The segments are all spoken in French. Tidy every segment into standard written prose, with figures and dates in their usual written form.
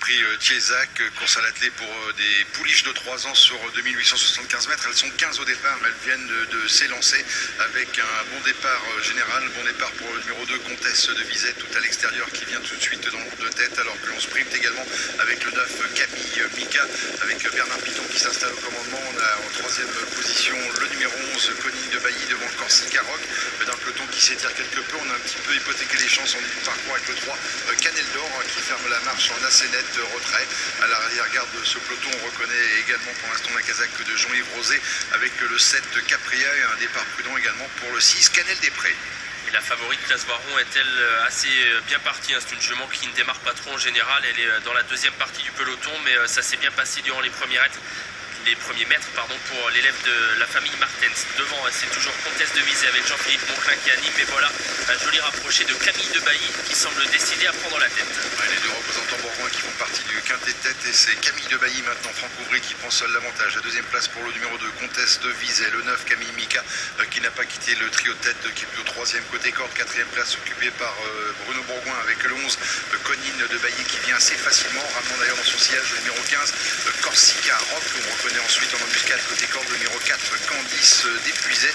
prix Thiezac, course à l'attelé pour des pouliches de 3 ans sur 2875 mètres. Elles sont 15 au départ, mais elles viennent de s'élancer avec un bon départ général, bon départ pour le numéro 2, Comtesse de Vizet, tout à l'extérieur, qui vient tout de suite dans le groupe de tête, alors que l'on sprint également avec le 9, Camille Mika, avec Bernard Piton qui s'installe au commandement. On a en 3e position le numéro 11, Conning de Bailly, devant le Corsica Rock, d'un peloton qui s'étire quelque peu. On a un petit peu hypothéqué les chances en début de parcours avec le 3, Canel d'Or, qui ferme la marche en assez net retrait. À l'arrière-garde de ce peloton, on reconnaît également pour l'instant la casaque de Jean-Yves Rosé, avec le 7, Capria, et un départ prudent également pour le 6, Canel des Prés. Et la favorite Classe Voiron est-elle assez bien partie, hein? C'est une jument qui ne démarre pas trop en général. Elle est dans la deuxième partie du peloton, mais ça s'est bien passé durant les premiers mètres pour l'élève de la famille Martens. Devant, c'est toujours Comtesse de Vizet avec Jean-Philippe Monclin qui anime, et voilà un joli rapproché de Camille de Bailly qui semble décidé à prendre la tête. Ouais, les deux représentants bourgoins qui font partie du quintet de tête, et c'est Camille de Bailly maintenant, Franck Ouvry, qui prend seul l'avantage. La deuxième place pour le numéro 2, Comtesse de Vizet, le 9, Camille Mika, qui n'a pas quitté le trio de tête, qui est plutôt 3e côté corde. 4e place occupée par Bruno Bourgoin avec le 11, Conine de Bailly, qui vient assez facilement, ramenant d'ailleurs dans son sillage le numéro 15, Corsica Rock. On reconnaît ensuite en embuscade côté corde le numéro 4, Candice d'Épuisé.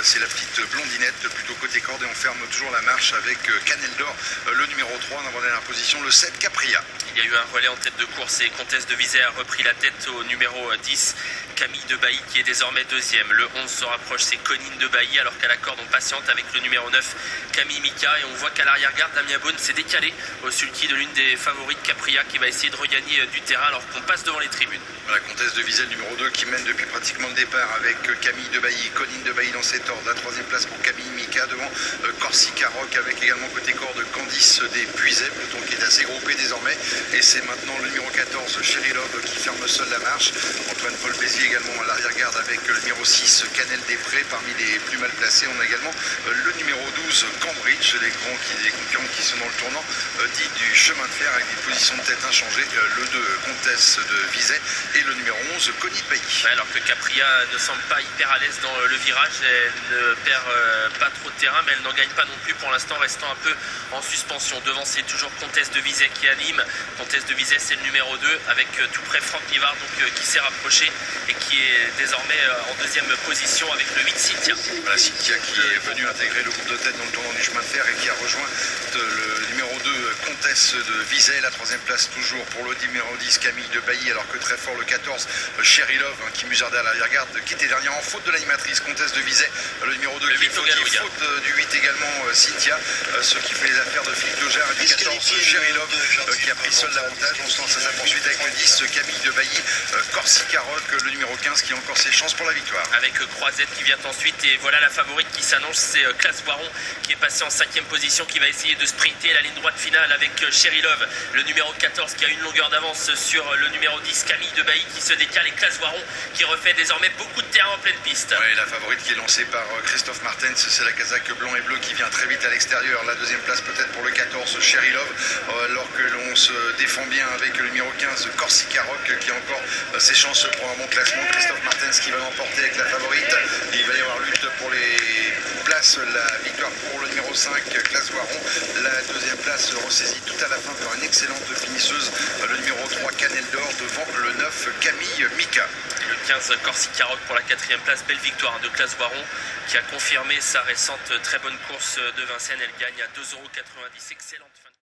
C'est la petite blondinette plutôt côté corde, et on ferme toujours la marche avec Canel d'Or, le numéro 3, en avant-dernière position, le 7, Capria. Il y a eu un relais en tête de course et Comtesse de Vizet a repris la tête au numéro 10, Camille de Bailly, qui est désormais 2e. Le 11 se rapproche, c'est Conine de Bailly, alors qu'à la corde on patiente avec le numéro 9, Camille Mika, et on voit qu'à l'arrière-garde, Damien Beaune s'est décalé au sulky de l'une des favorites, Capria, qui va essayer de regagner du terrain alors qu'on passe devant les tribunes. La Comtesse de Vizet, le numéro 2, qui mène depuis pratiquement le départ avec Camille de Bailly, Conine de Bailly dans cet ordre. La 3e place pour Camille Mika, devant Corsica Rock, avec également côté corde Candice d'Épuisé, peloton qui est assez groupé désormais. Et c'est maintenant le numéro 14, Chéri Love, qui ferme seul la marche. Antoine Paul Bézier également à l'arrière-garde avec le numéro 6, Canel des Prés, parmi les plus mal placés. On a également le numéro 12, Cambridge, les concurrents qui sont dans le tournant dit du chemin de fer, avec des positions de tête inchangées, le 2, Comtesse de Vizet, et le numéro 11, Connie de Bailly. Ouais, alors que Capria ne semble pas hyper à l'aise dans le virage, elle ne perd pas trop de terrain, mais elle n'en gagne pas non plus pour l'instant, restant un peu en suspension. Devant, c'est toujours Comtesse de Vizet qui anime. Comtesse de Vizet, c'est le numéro 2, avec tout près Franck Nivard, donc qui s'est rapproché et qui est désormais en 2e position avec le 8, Cynthia. Voilà, Cynthia qui est venue intégrer le groupe de tête dans le tournant du chemin de fer, et qui a rejoint le numéro 2, Comtesse de Vizet. La 3e place toujours pour le numéro 10, Camille de Bailly, alors que très fort le 14, Chéri Love, qui musardait à l'arrière-garde, qui était dernière en faute de l'animatrice, Comtesse de Vizet, le numéro 2, qui est faute du 8 également, Cynthia, ce qui fait les affaires de Philippe Dogère, et du 14, Chéri Love, qui a pris seul l'avantage. On se lance à sa poursuite avec le 10, Camille de Bailly, Corsica Rock, le numéro 15, qui a encore ses chances pour la victoire. Avec Croisette qui vient ensuite, et voilà la favorite qui s'annonce, c'est Classe Voiron, qui est passé en 5e position, qui va essayer de sprinter la ligne droite finale avec Chéri Love, le numéro 14, qui a une longueur d'avance sur le numéro 10, Camille de Bailly, qui se décale, et Classe Voiron qui refait désormais beaucoup de terrain en pleine piste. Ouais, la favorite qui est lancée par Christophe Martens, c'est la casaque blanc et bleu, qui vient très vite à l'extérieur. La 2e place peut-être pour le 14, Chéri Love, alors que l'on se défend bien avec le numéro 15, Corsica Rock, qui a encore ses chances pour un bon classement. Christophe Martens qui va l'emporter avec la favorite. Il va y avoir lutte pour les places. La victoire pour le numéro 5, Classe Voiron. La 2e place ressaisie tout à la fin par une excellente finisseuse, le numéro 3, Canel d'Or, devant le 9, Camille Mika. Le 15, Corsica Rock pour la 4e place. Belle victoire de Classe Voiron, qui a confirmé sa récente très bonne course de Vincennes. Elle gagne à 2,90 €. Excellente fin de